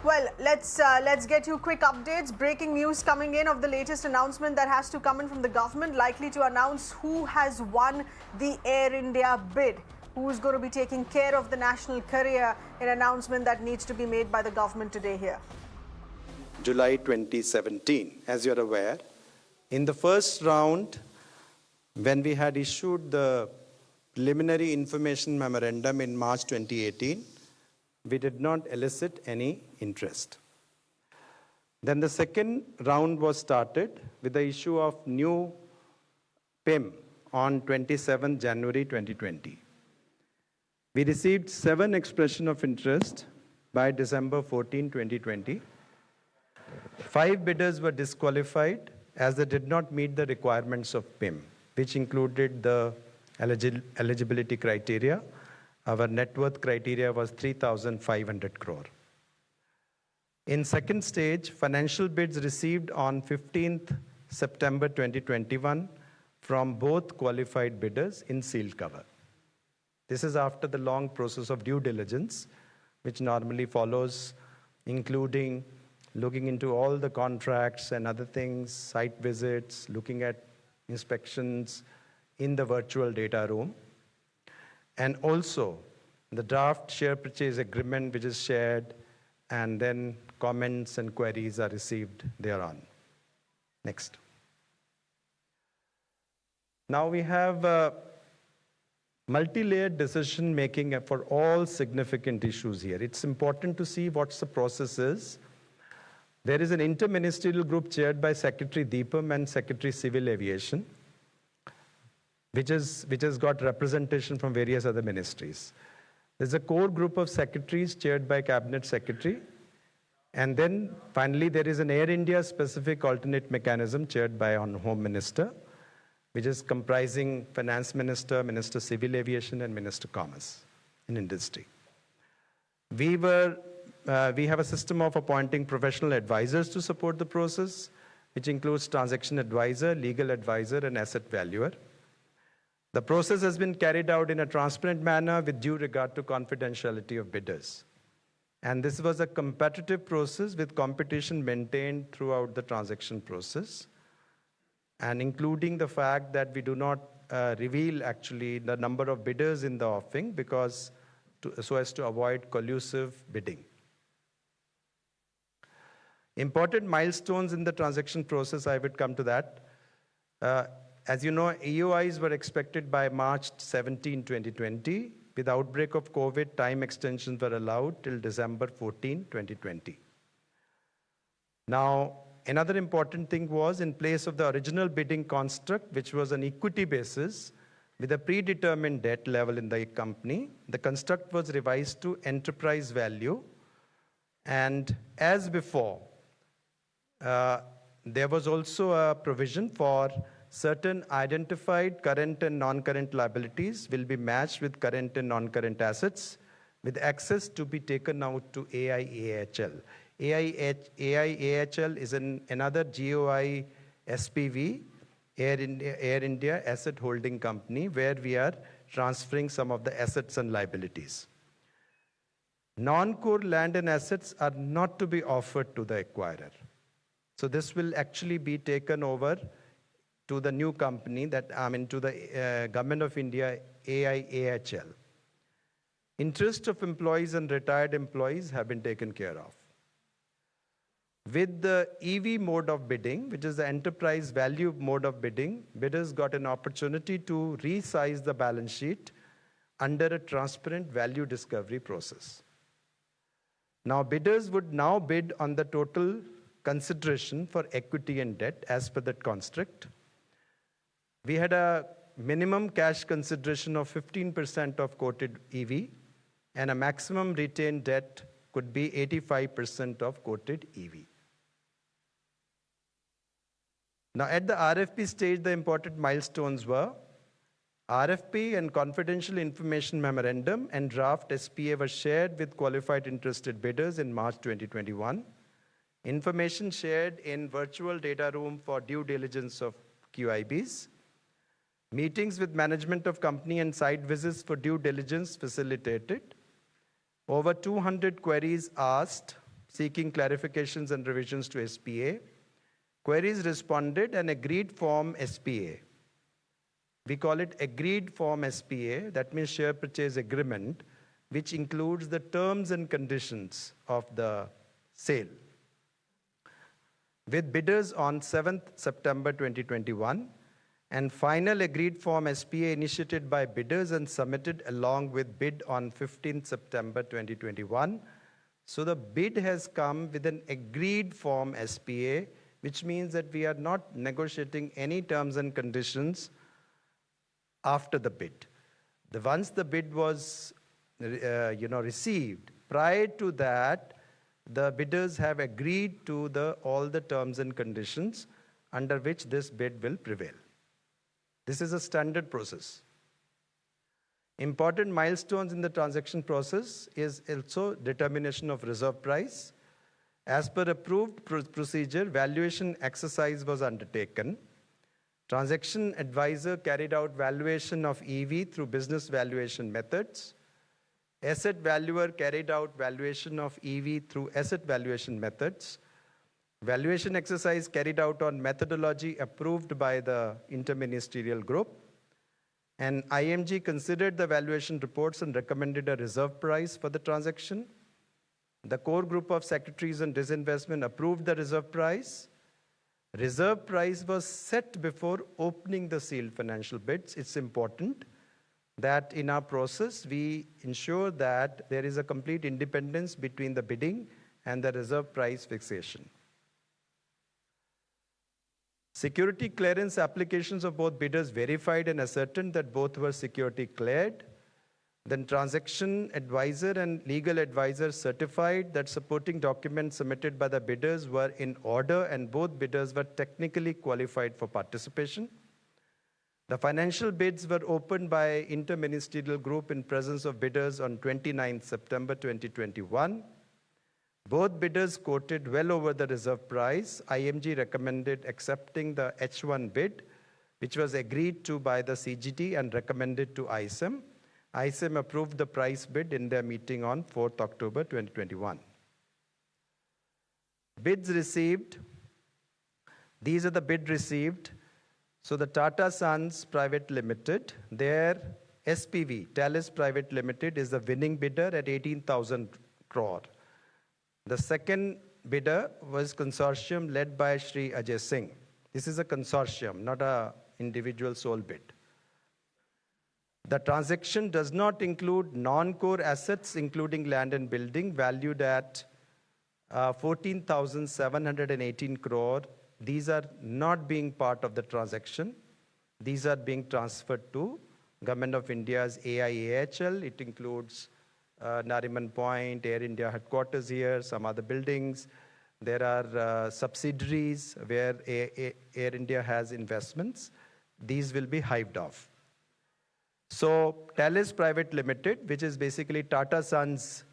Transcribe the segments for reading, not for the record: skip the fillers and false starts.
Well, let's get you quick updates. Breaking news coming in of the latest announcement that has to come in from the government, likely to announce who has won the Air India bid, who is going to be taking care of the national carrier. An announcement that needs to be made by the government today here. July 2017, as you're aware, in the first round, when we had issued the preliminary information memorandum in March 2018, we did not elicit any interest. Then the second round was started with the issue of new PIM on 27 January 2020. We received 7 expressions of interest by December 14, 2020. 5 bidders were disqualified as they did not meet the requirements of PIM, which included the eligibility criteria. Our net worth criteria was 3,500 crore. In second stage, financial bids received on 15th September 2021 from both qualified bidders in sealed cover. This is after the long process of due diligence, which normally follows, including looking into all the contracts and other things, site visits, looking at inspections in the virtual data room, and also the draft share purchase agreement which is shared, and then comments and queries are received thereon. Next. Now we have multi-layered decision making for all significant issues here. It's important to see what the process is. There is an interministerial group chaired by Secretary Deepam and Secretary Civil Aviation, which has got representation from various other ministries. There's a core group of secretaries chaired by Cabinet Secretary. And then finally, there is an Air India specific alternate mechanism chaired by Home Minister, which is comprising Finance Minister, Minister Civil Aviation, and Minister Commerce and Industry. We have a system of appointing professional advisors to support the process, which includes transaction advisor, legal advisor, and asset valuer. The process has been carried out in a transparent manner with due regard to confidentiality of bidders. And this was a competitive process with competition maintained throughout the transaction process, and including the fact that we do not reveal actually the number of bidders in the offering so as to avoid collusive bidding. Important milestones in the transaction process, I would come to that. As you know, EOIs were expected by March 17, 2020. With outbreak of COVID, time extensions were allowed till December 14, 2020. Now, another important thing was in place of the original bidding construct, which was an equity basis with a predetermined debt level in the company, the construct was revised to enterprise value. And as before, there was also a provision for certain identified current and non-current liabilities will be matched with current and non-current assets with access to be taken out to AIAHL. AIAHL is another GOI SPV, Air India Asset Holding Company, where we are transferring some of the assets and liabilities. Non-core land and assets are not to be offered to the acquirer. So this will actually be taken over to the new company to the Government of India, AIAHL. Interest of employees and retired employees have been taken care of. With the EV mode of bidding, which is the enterprise value mode of bidding, bidders got an opportunity to resize the balance sheet under a transparent value discovery process. Now, bidders would now bid on the total consideration for equity and debt as per that construct. We had a minimum cash consideration of 15% of quoted EV, and a maximum retained debt could be 85% of quoted EV. Now, at the RFP stage, the important milestones were RFP and confidential information memorandum and draft SPA were shared with qualified interested bidders in March 2021. Information shared in virtual data room for due diligence of QIBs. Meetings with management of company and site visits for due diligence facilitated. Over 200 queries asked, seeking clarifications and revisions to SPA. Queries responded and agreed form SPA. We call it agreed form SPA, that means share purchase agreement, which includes the terms and conditions of the sale. With bidders on 7th September 2021, and final agreed form SPA initiated by bidders and submitted along with bid on 15th September 2021. So the bid has come with an agreed form SPA, which means that we are not negotiating any terms and conditions after the bid. Once the bid was received, prior to that, the bidders have agreed to all the terms and conditions under which this bid will prevail. This is a standard process. Important milestones in the transaction process is also determination of reserve price. As per approved procedure, valuation exercise was undertaken. Transaction advisor carried out valuation of EV through business valuation methods. Asset valuer carried out valuation of EV through asset valuation methods. Valuation exercise carried out on methodology approved by the interministerial group. And IMG considered the valuation reports and recommended a reserve price for the transaction. The core group of secretaries on disinvestment approved the reserve price. Reserve price was set before opening the sealed financial bids. It's important that in our process, we ensure that there is a complete independence between the bidding and the reserve price fixation. Security clearance applications of both bidders verified and ascertained that both were security cleared. Then transaction advisor and legal advisor certified that supporting documents submitted by the bidders were in order and both bidders were technically qualified for participation. The financial bids were opened by interministerial group in presence of bidders on 29 September 2021. Both bidders quoted well over the reserve price. IMG recommended accepting the H1 bid, which was agreed to by the CGT and recommended to ISEM. ISEM approved the price bid in their meeting on 4th October 2021. Bids received. These are the bid received. So the Tata Sons Private Limited, their SPV, Talis Private Limited, is the winning bidder at 18,000 crore. The second bidder was consortium led by Shri Ajay Singh. This is a consortium, not an individual sole bid. The transaction does not include non-core assets, including land and building, valued at 14,718 crore. These are not being part of the transaction. These are being transferred to Government of India's AIAHL. It includes Nariman Point, Air India headquarters here, some other buildings. There are subsidiaries where Air India has investments. These will be hived off. So Talis Private Limited, which is basically Tata Sons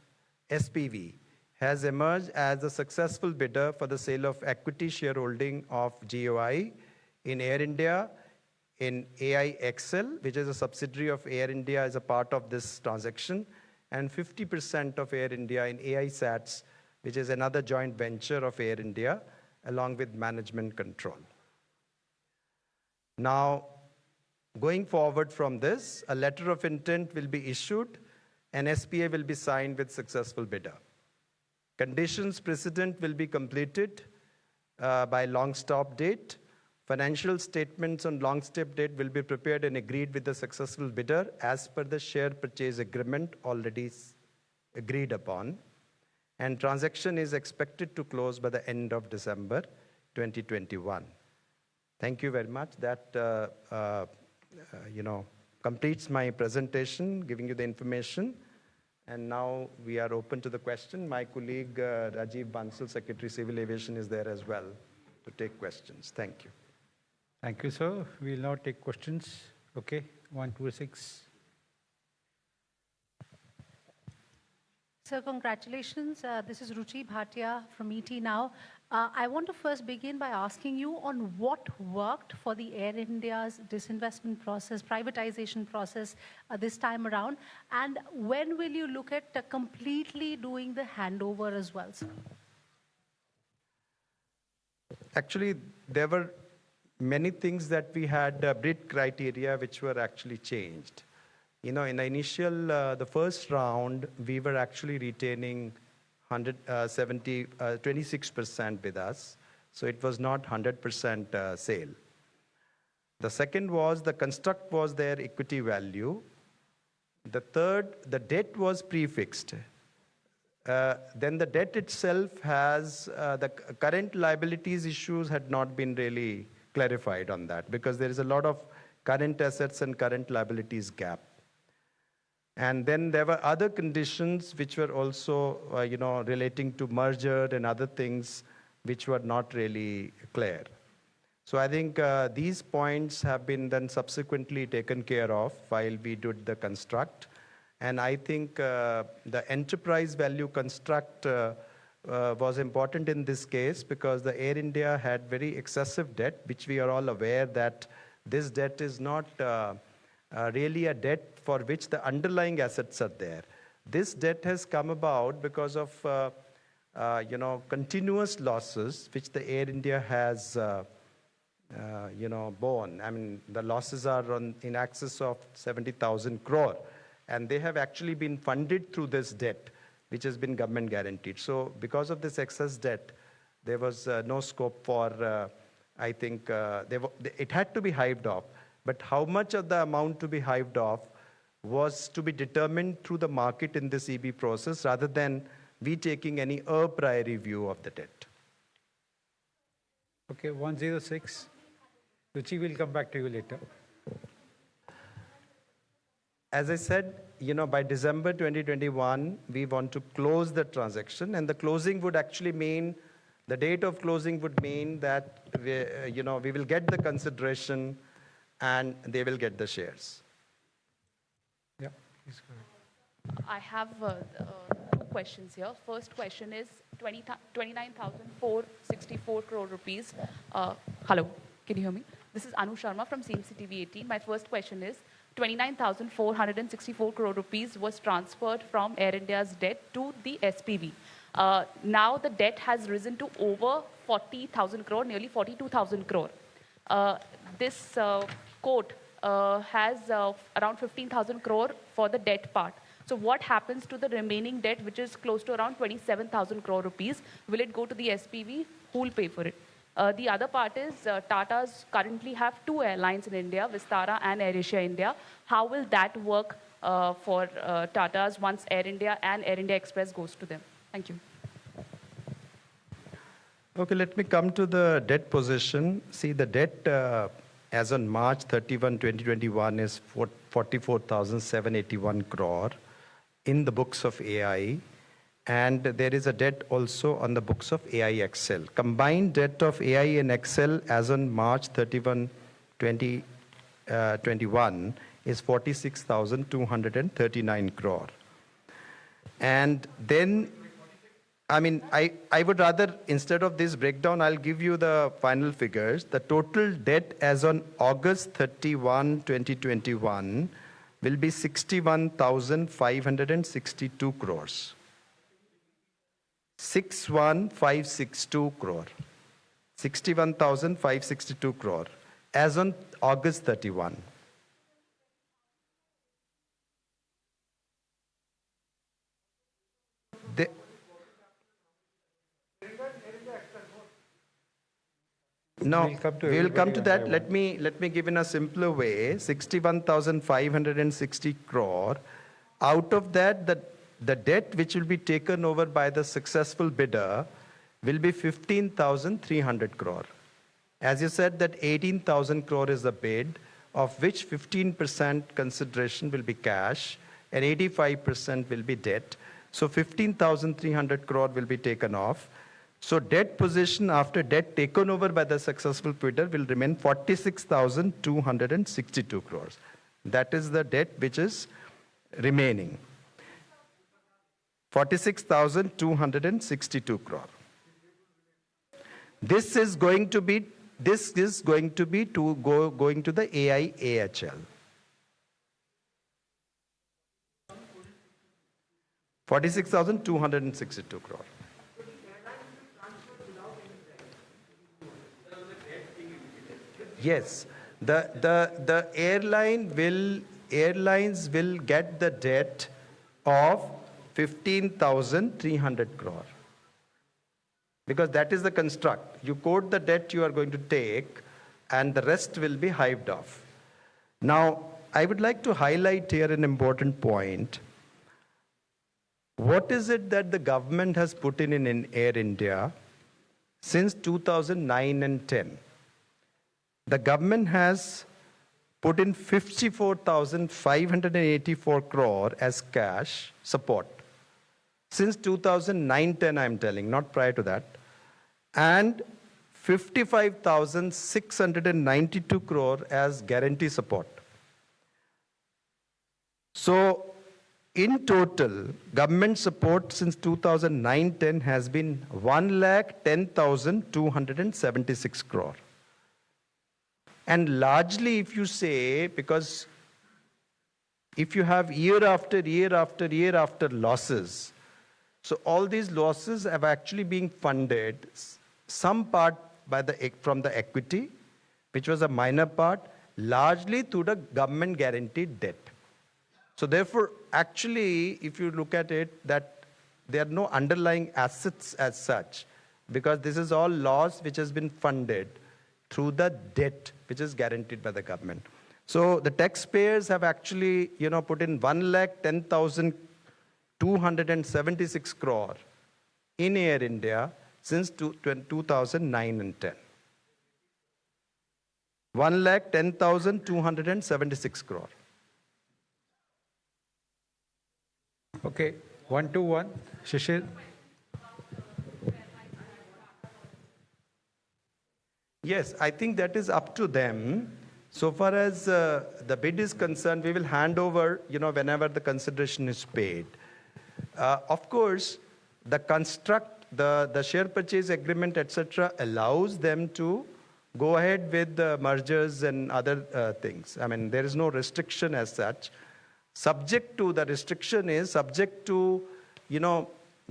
SPV, has emerged as a successful bidder for the sale of equity shareholding of GOI in Air India, in AIXL, which is a subsidiary of Air India as a part of this transaction, and 50% of Air India in AISATS, which is another joint venture of Air India, along with management control. Now, going forward from this, a letter of intent will be issued and SPA will be signed with successful bidder. Conditions precedent will be completed by long stop date. Financial statements on long stop date will be prepared and agreed with the successful bidder as per the share purchase agreement already agreed upon. And transaction is expected to close by the end of December 2021. Thank you very much. That completes my presentation, giving you the information. And now we are open to the question. My colleague Rajiv Bansal, Secretary Civil Aviation, is there as well to take questions. Thank you. Thank you, sir. We will now take questions. Okay, 126. Sir, congratulations. This is Ruchi Bhatia from ET Now. I want to first begin by asking you on what worked for the Air India's disinvestment process, privatization process this time around, and when will you look at completely doing the handover as well, sir? Actually, there were many things that we had bid criteria which were actually changed. You know, in the initial, the first round, we were actually retaining 26% with us. So it was not 100% sale. The second was the construct was their equity value. The third, the debt was prefixed. Then the debt itself has, the current liabilities issues had not been really clarified on that because there is a lot of current assets and current liabilities gap. And then there were other conditions which were also, relating to merger and other things which were not really clear. So I think these points have been then subsequently taken care of while we did the construct. And I think the enterprise value construct was important in this case because the Air India had very excessive debt, which we are all aware that this debt is not really a debt for which the underlying assets are there. This debt has come about because of continuous losses which the Air India has borne. I mean, the losses are in excess of 70,000 crore. And they have actually been funded through this debt, which has been government guaranteed. So because of this excess debt, there was no scope for, I think, it had to be hived off. But how much of the amount to be hived off was to be determined through the market in this EB process rather than we taking any a priori view of the debt. Okay, 106. Ruchi, will come back to you later. As I said, by December 2021, we want to close the transaction, and the closing would actually mean, the date of closing would mean that we will get the consideration and they will get the shares. Yeah, please go ahead. I have two questions here. First question is 29,464 crore rupees. Hello, can you hear me? This is Anu Sharma from CNC TV 18. My first question is 29,464 crore rupees was transferred from Air India's debt to the SPV. Now the debt has risen to over 40,000 crore, nearly 42,000 crore. This quote has around 15,000 crore for the debt part. So what happens to the remaining debt, which is close to around 27,000 crore rupees? Will it go to the SPV? Who will pay for it? The other part is Tata's currently have two airlines in India, Vistara and AirAsia India. How will that work for Tata's once Air India and Air India Express goes to them? Thank you. Okay, let me come to the debt position. See, the debt as on March 31, 2021 is 44,781 crore in the books of AI. And there is a debt also on the books of AI XL. Combined debt of AI and XL as on March 31, 2021 is 46,239 crore. And then, I mean, I would rather, instead of this breakdown, I'll give you the final figures. The total debt as on August 31, 2021 will be 61,562 crores. 61,562 crore. 61,562 crore as on August 31. No, we will come to that. Let me give in a simpler way. 61,560 crore. Out of that, the debt which will be taken over by the successful bidder will be 15,300 crore. As you said, that 18,000 crore is the bid, of which 15% consideration will be cash and 85% will be debt. So 15,300 crore will be taken off. So debt position after debt taken over by the successful bidder will remain 46,262 crores. That is the debt which is remaining. 46,262 crore. This is going to be going to the AI AHL. 46,262 crore. Yes, the airlines will get the debt of 15,300 crore. Because that is the construct. You quote the debt you are going to take, and the rest will be hived off. Now, I would like to highlight here an important point. What is it that the government has put in Air India since 2009 and 10? The government has put in 54,584 crore as cash support. Since 2009-10, I'm telling, not prior to that. And 55,692 crore as guarantee support. So, in total, government support since 2009-10 has been 1,10,276 crore. And largely, if you say, because if you have year after year after year after losses, so all these losses have actually been funded, some part from the equity, which was a minor part, largely through the government guaranteed debt. So therefore, actually, if you look at it, that there are no underlying assets as such, because this is all loss which has been funded through the debt which is guaranteed by the government. So the taxpayers have actually, put in 1,10,276 crore in Air India since 2009 and 10. 1,10,276 crore. Okay, 121, Shishir. Yes, I think that is up to them. So far as the bid is concerned, we will hand over, whenever the consideration is paid. Of course, the construct, the share purchase agreement, etc., allows them to go ahead with the mergers and other things. I mean, there is no restriction as such. Subject to the restriction is subject to,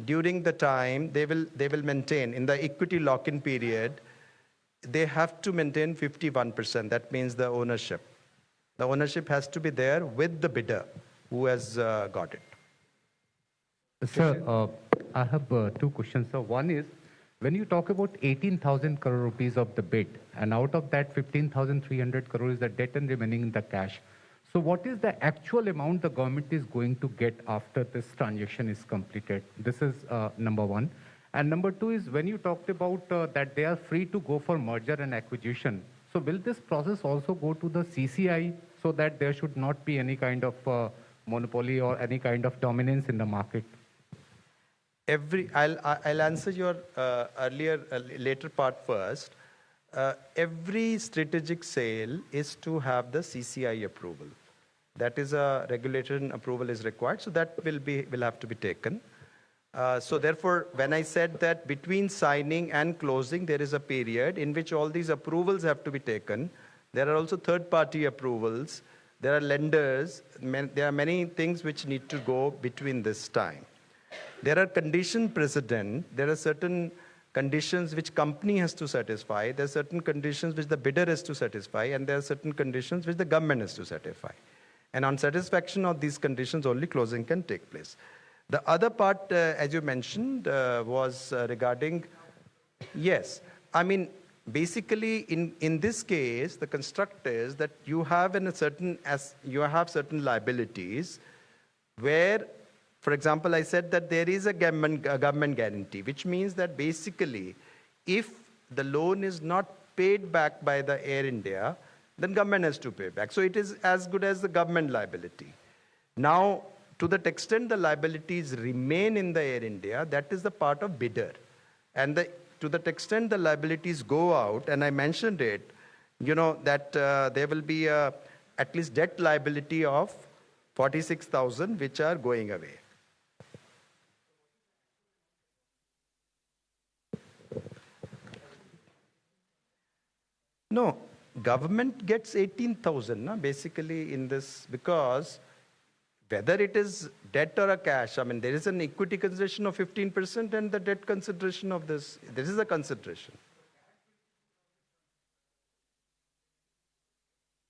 during the time they will maintain in the equity lock-in period. They have to maintain 51%. That means the ownership. The ownership has to be there with the bidder who has got it. Sir, I have two questions. So one is, when you talk about 18,000 crore rupees of the bid, and out of that 15,300 crore is the debt and remaining in the cash. So what is the actual amount the government is going to get after this transaction is completed? This is number one. And number two is, when you talked about that they are free to go for merger and acquisition, so will this process also go to the CCI so that there should not be any kind of monopoly or any kind of dominance in the market? I'll answer your later part first. Every strategic sale is to have the CCI approval. That is a regulatory approval is required, so that will have to be taken. So therefore, when I said that between signing and closing, there is a period in which all these approvals have to be taken. There are also third-party approvals. There are lenders. There are many things which need to go between this time. There are condition precedent. There are certain conditions which company has to satisfy. There are certain conditions which the bidder has to satisfy. And there are certain conditions which the government has to satisfy. And on satisfaction of these conditions, only closing can take place. The other part, as you mentioned, was regarding, yes, I mean, basically in this case, the construct is that you have certain liabilities where, for example, I said that there is a government guarantee, which means that basically if the loan is not paid back by the Air India, then government has to pay back. So it is as good as the government liability. Now, to that extent, the liabilities remain in the Air India. That is the part of bidder. And to that extent, the liabilities go out. And I mentioned it, that there will be at least debt liability of 46,000, which are going away. No, government gets 18,000, basically in this, because whether it is debt or a cash, I mean, there is an equity consideration of 15% and the debt consideration of this is a consideration.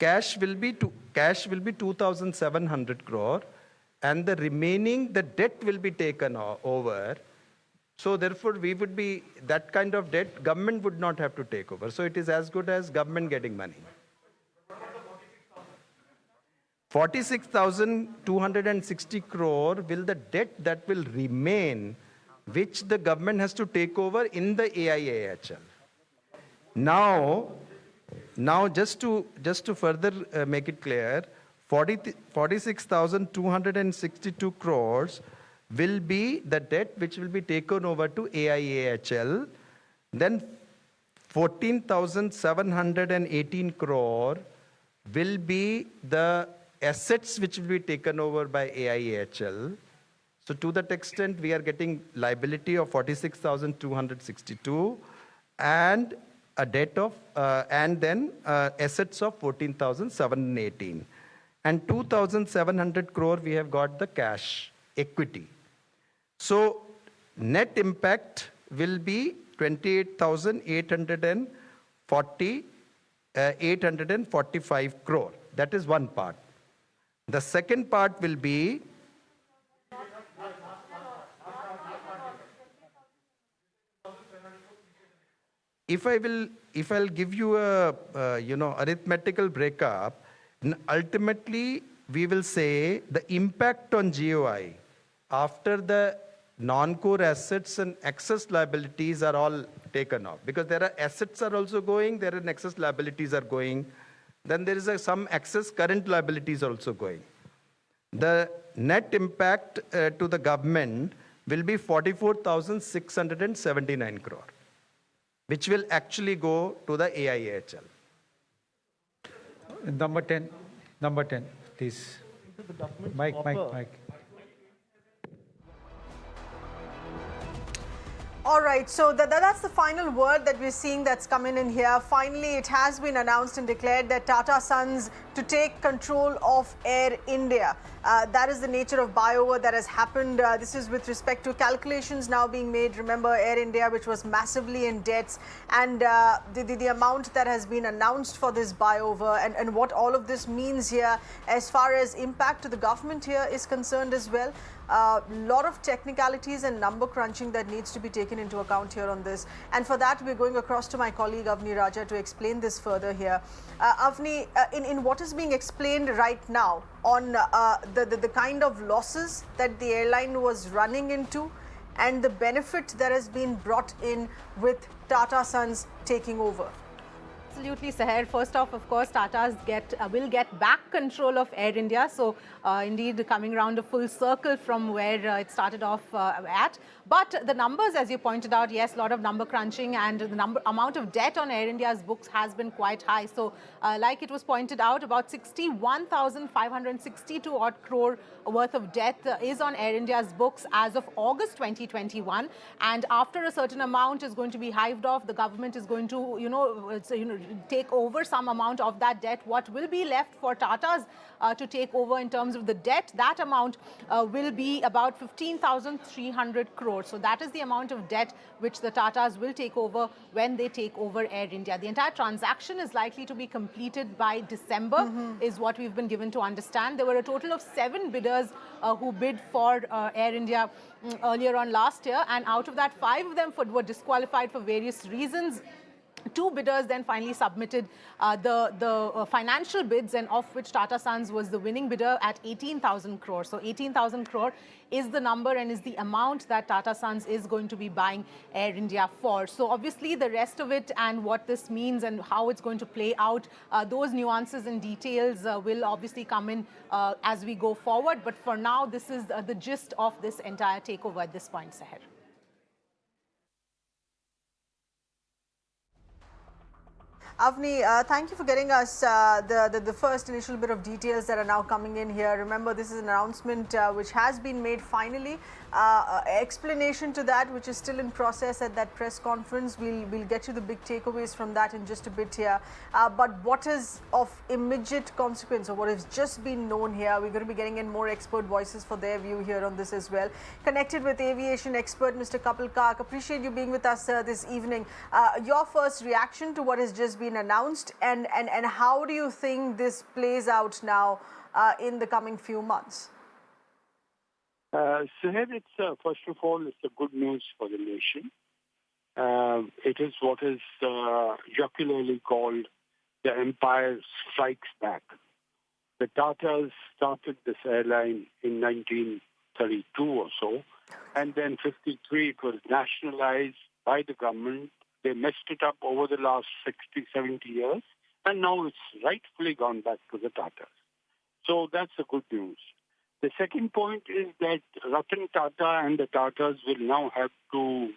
cash will be 2,700 crore, and the remaining, the debt will be taken over. So therefore, we would be, that kind of debt, government would not have to take over. So it is as good as government getting money. 46,260 crore will the debt that will remain, which the government has to take over in the AIAHL. Now just to further make it clear, 46,262 crores will be the debt which will be taken over to AIAHL. Then 14,718 crore will be the assets which will be taken over by AIAHL. So to that extent, we are getting liability of 46,262 and a debt of, and then assets of 14,718. And 2,700 crore, we have got the cash equity. So net impact will be 28,845 crore. That is one part. The second part will be if I'll give you a arithmetical breakup, ultimately we will say the impact on GOI after the non-core assets and excess liabilities are all taken off, because there are assets are also going, there are excess liabilities are going, then there is some excess current liabilities also going. The net impact to the government will be 44,679 crore, which will actually go to the AIAHL. Number 10, please. Mike. All right, so that's the final word that we're seeing that's coming in here. Finally, it has been announced and declared that Tata Sons to take control of Air India. That is the nature of buyover that has happened. This is with respect to calculations now being made. Remember, Air India, which was massively in debts, and the amount that has been announced for this buyover, and what all of this means here as far as impact to the government here is concerned as well. Lot of technicalities and number crunching that needs to be taken into account here on this. And for that, we're going across to my colleague Avni Raja to explain this further here. Avni, in what is being explained right now on the kind of losses that the airline was running into and the benefit that has been brought in with Tata Sons taking over. Absolutely, Seher. First off, of course, Tata's will get back control of Air India. So, indeed, coming around a full circle from where it started off at. But the numbers, as you pointed out, yes, a lot of number crunching, and the amount of debt on Air India's books has been quite high. So, like it was pointed out, about 61,562 odd crore worth of debt is on Air India's books as of August 2021. And after a certain amount is going to be hived off, the government is going to, take over some amount of that debt. What will be left for Tata's to take over in terms of the debt, that amount will be about 15,300 crores. So that is the amount of debt which the Tatas will take over when they take over Air India. The entire transaction is likely to be completed by December, is what we've been given to understand. There were a total of 7 bidders who bid for Air India earlier on last year, and out of that, 5 of them were disqualified for various reasons. 2 bidders then finally submitted the financial bids, and of which Tata Sons was the winning bidder at 18,000 crore. So 18,000 crore is the number and is the amount that Tata Sons is going to be buying Air India for. So obviously the rest of it and what this means and how it's going to play out, those nuances and details will obviously come in as we go forward. But for now, this is the gist of this entire takeover at this point, Seher. Avni, thank you for getting us the first initial bit of details that are now coming in here. Remember, this is an announcement which has been made finally. Explanation to that, which is still in process at that press conference. We'll get you the big takeaways from that in just a bit here. But what is of immediate consequence, or what has just been known here, we're going to be getting in more expert voices for their view here on this as well. Connected with aviation expert Mr. Kapil Kark. Appreciate you being with us this evening. Your first reaction to what has just been been announced, and how do you think this plays out now in the coming few months? Seher, first of all, it's a good news for the nation. It is what is jocularly called the Empire Strikes Back. The Tatas started this airline in 1932 or so, and then 53 it was nationalized by the government. They messed it up over the last 60, 70 years, and now it's rightfully gone back to the Tatas. So that's the good news. The second point is that Ratan Tata and the Tatas will now have to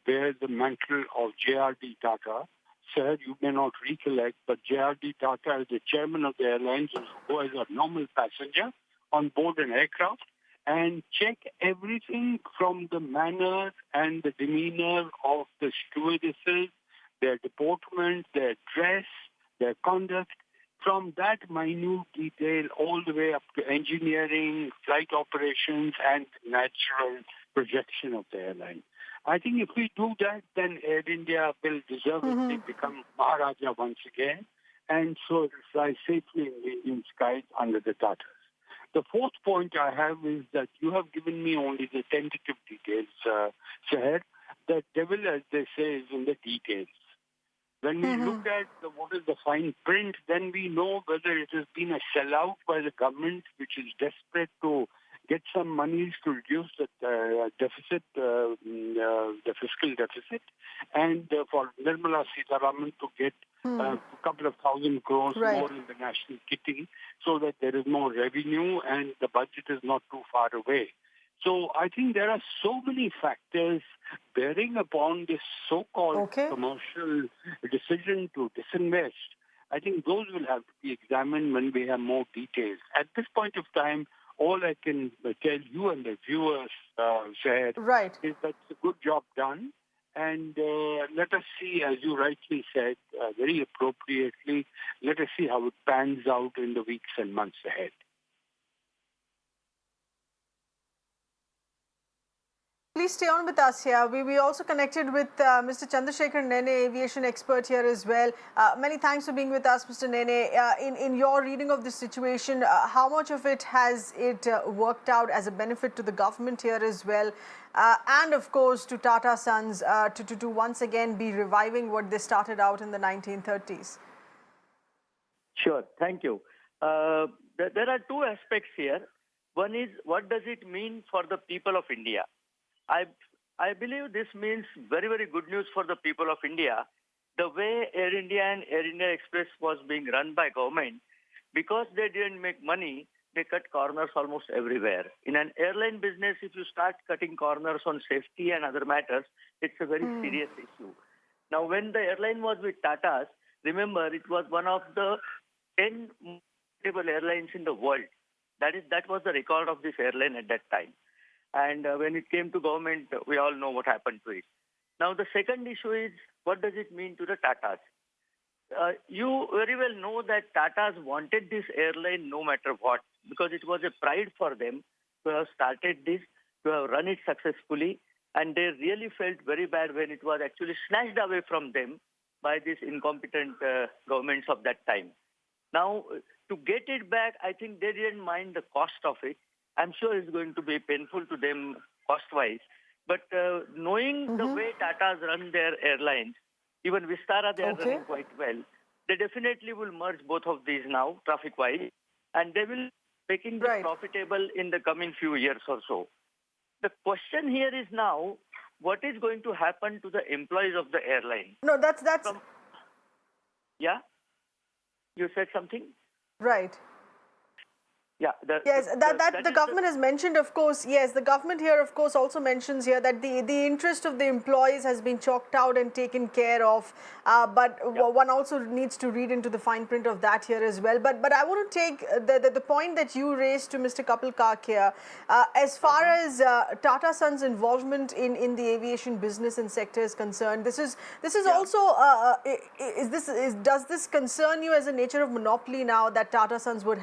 bear the mantle of J.R.D. Tata. Sir, you may not recollect, but J.R.D. Tata is the chairman of the airlines who is a normal passenger on board an aircraft and check everything from the manner and the demeanor of the stewardesses, their deportment, their dress, their conduct, from that minute detail all the way up to engineering, flight operations, and natural projection of the airline. I think if we do that, then Air India will deservedly become Maharaja once again, and so it will fly safely in the Indian skies under the Tatas. The fourth point I have is that you have given me only the tentative details, Seher. The devil, as they say, is in the details. When we look at what is the fine print, then we know whether it has been a sellout by the government, which is desperate to get some monies to reduce the deficit, the fiscal deficit, and for Nirmala Sitharaman to get a couple of thousand crores more in the national kitty so that there is more revenue and the budget is not too far away. So I think there are so many factors bearing upon this so-called commercial decision to disinvest. I think those will have to be examined when we have more details. At this point of time, all I can tell you and the viewers, Shahid, is that it's a good job done. And let us see, as you rightly said, very appropriately, let us see how it pans out in the weeks and months ahead. Please stay on with us here. We also connected with Mr. Chandrasekhar Nene, aviation expert here as well. Many thanks for being with us, Mr. Nene. In your reading of the situation, how much of it has it worked out as a benefit to the government here as well? And of course, to Tata Sons to once again be reviving what they started out in the 1930s? Sure, thank you. There are two aspects here. One is, what does it mean for the people of India? I believe this means very, very good news for the people of India. The way Air India and Air India Express was being run by government, because they didn't make money, they cut corners almost everywhere. In an airline business, if you start cutting corners on safety and other matters, it's a very serious issue. Now, when the airline was with Tata's, remember, it was one of the 10 most profitable airlines in the world. That was the record of this airline at that time. And when it came to government, we all know what happened to it. Now, the second issue is, what does it mean to the Tatas? You very well know that Tatas wanted this airline no matter what, because it was a pride for them to have started this, to have run it successfully, and they really felt very bad when it was actually snatched away from them by these incompetent governments of that time. Now, to get it back, I think they didn't mind the cost of it. I'm sure it's going to be painful to them cost-wise. But knowing the way Tata's run their airlines, even Vistara, they are running quite well. They definitely will merge both of these now, traffic-wise, and they will be making them profitable in the coming few years or so. The question here is now, what is going to happen to the employees of the airline? No, that's... Yeah? You said something? Right. Yeah, the government has mentioned, of course, yes, the government here, of course, also mentions here that the interest of the employees has been chalked out and taken care of, but one also needs to read into the fine print of that here as well. But I want to take the point that you raised to Mr. Kapil Kak here, as far as Tata Sons' involvement in the aviation business and sector is concerned. This is also, does this concern you as a nature of monopoly now that Tata Sons would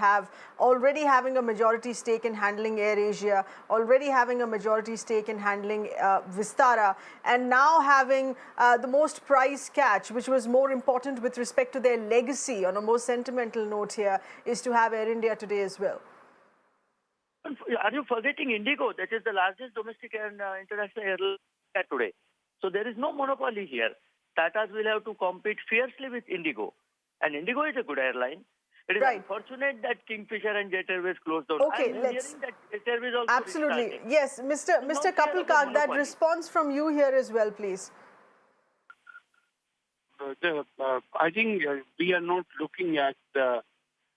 already having a majority stake in handling AirAsia, already having a majority stake in handling Vistara, and now having the most price catch, which was more important with respect to their legacy on a more sentimental note here, is to have Air India today as well. Are you forgetting Indigo? That is the largest domestic and international airline today. So there is no monopoly here. Tatas will have to compete fiercely with Indigo. And Indigo is a good airline. It is unfortunate that Kingfisher and Jet Airways closed down. Okay, I'm let's... hearing that Jet Airways also Absolutely. restarting. Yes, Mr. Kapil Kak, that response from you here as well, please. I think we are not looking at the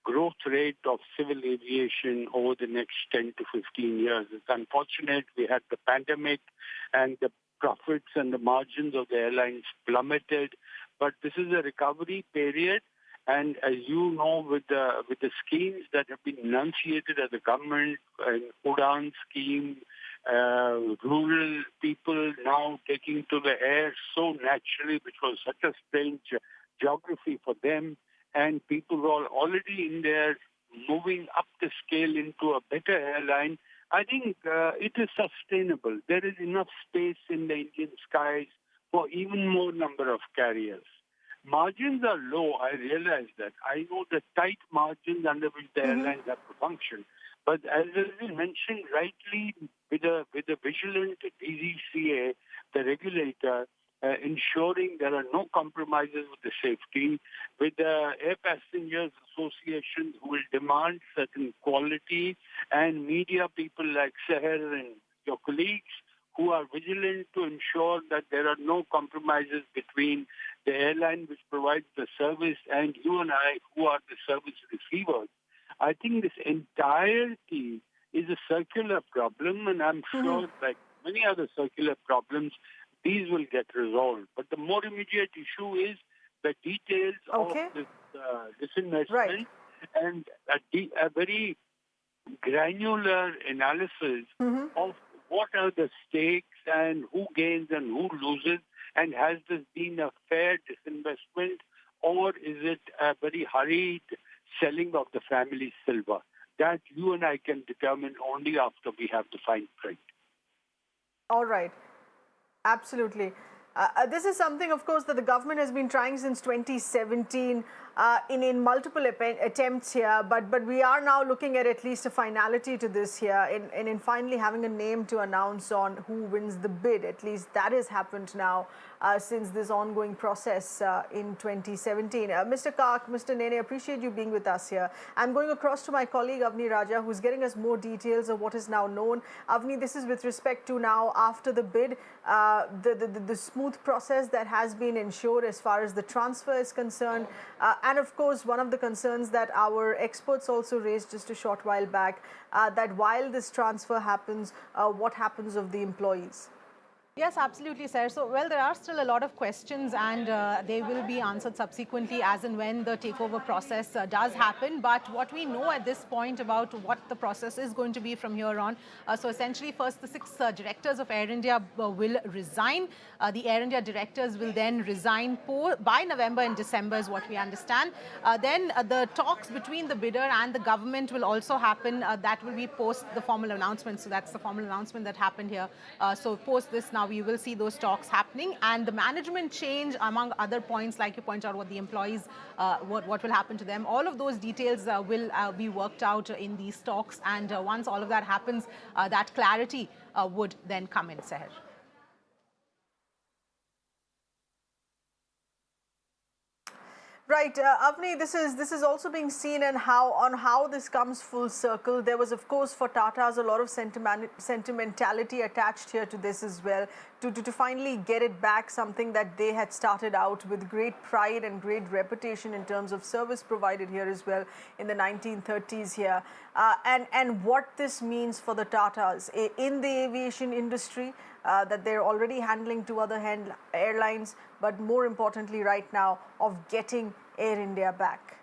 growth rate of civil aviation over the next 10 to 15 years. It's unfortunate we had the pandemic and the profits and the margins of the airlines plummeted. But this is a recovery period. And as you know, with the schemes that have been enunciated as the government, an UDAN scheme, rural people now taking to the air so naturally, which was such a strange geography for them, and people who are already in there moving up the scale into a better airline, I think it is sustainable. There is enough space in the Indian skies for even more number of carriers. Margins are low, I realize that. I know the tight margins under which the airlines have to function. But as has been mentioned rightly, with a vigilant DGCA, the regulator, ensuring there are no compromises with the safety, with the Air Passengers Association who will demand certain quality, and media people like Seher and your colleagues who are vigilant to ensure that there are no compromises between the airline which provides the service and you and I who are the service receivers. I think this entirety is a circular problem, and I'm sure, like many other circular problems, these will get resolved. But the more immediate issue is the details of this disinvestment and a very granular analysis of what are the stakes and who gains and who loses, and has this been a fair disinvestment, or is it a very hurried selling of the family silver? That you and I can determine only after we have the fine print. All right. Absolutely. This is something, of course, that the government has been trying since 2017 in multiple attempts here, but we are now looking at least a finality to this here, in finally having a name to announce on who wins the bid. At least that has happened now since this ongoing process in 2017. Mr. Kak, Mr. Nene, appreciate you being with us here. I'm going across to my colleague Avni Raja, who's getting us more details of what is now known. Avni, this is with respect to now after the bid, the smooth process that has been ensured as far as the transfer is concerned. And of course, one of the concerns that our experts also raised just a short while back, that while this transfer happens, what happens of the employees? Yes, absolutely, sir. So, well, there are still a lot of questions, and they will be answered subsequently as and when the takeover process does happen. But what we know at this point about what the process is going to be from here on, so essentially first the 6 directors of Air India will resign. The Air India directors will then resign by November and December is what we understand. Then the talks between the bidder and the government will also happen. That will be post the formal announcement. So that's the formal announcement that happened here. So post this now, we will see those talks happening, and the management change, among other points, like you point out, what the employees, what will happen to them. All of those details will be worked out in these talks, and once all of that happens, that clarity would then come in, Seher. Right, Avni, this is also being seen in how this comes full circle. There was, of course, for Tatas a lot of sentimentality attached here to this as well, to finally get it back, something that they had started out with great pride and great reputation in terms of service provided here as well in the 1930s here, and what this means for the Tatas in the aviation industry. That they're already handling 2 other airlines, but more importantly right now, of getting Air India back.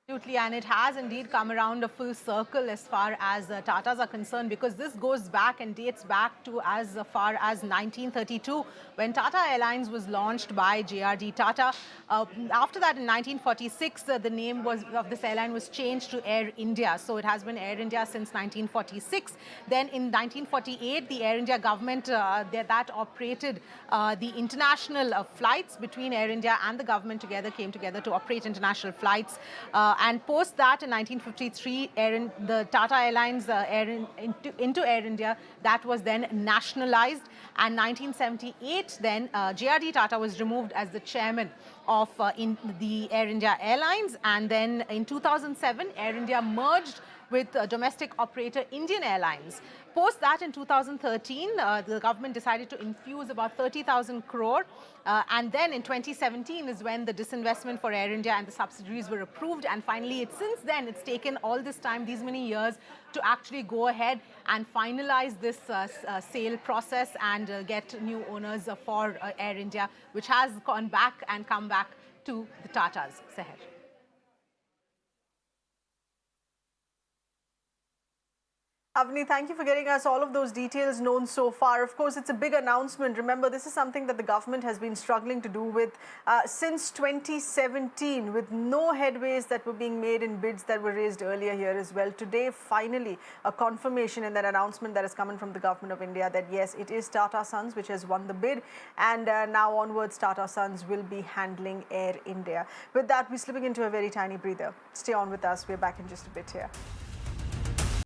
Absolutely, and it has indeed come around a full circle as far as Tatas are concerned, because this goes back and dates back to as far as 1932, when Tata Airlines was launched by JRD Tata. After that, in 1946, the name of this airline was changed to Air India. So it has been Air India since 1946. Then in 1948, the Air India government that operated the international flights between Air India and the government came together to operate international flights. And post that, in 1953, the Tata Airlines into Air India, that was then nationalized. And 1978, then JRD Tata was removed as the chairman of the Air India Airlines. And then in 2007, Air India merged with domestic operator Indian Airlines. Post that, in 2013, the government decided to infuse about 30,000 crore. And then in 2017 is when the disinvestment for Air India and the subsidiaries were approved. And finally, since then, it's taken all this time, these many years, to actually go ahead and finalize this sale process and get new owners for Air India, which has gone back and come back to the Tatas. Seher. Avni, thank you for getting us all of those details known so far. Of course, it's a big announcement. Remember, this is something that the government has been struggling to do with since 2017, with no headways that were being made in bids that were raised earlier here as well. Today, finally, a confirmation in that announcement that has come in from the government of India that yes, it is Tata Sons which has won the bid, and now onwards, Tata Sons will be handling Air India. With that, we're slipping into a very tiny breather. Stay on with us. We're back in just a bit here.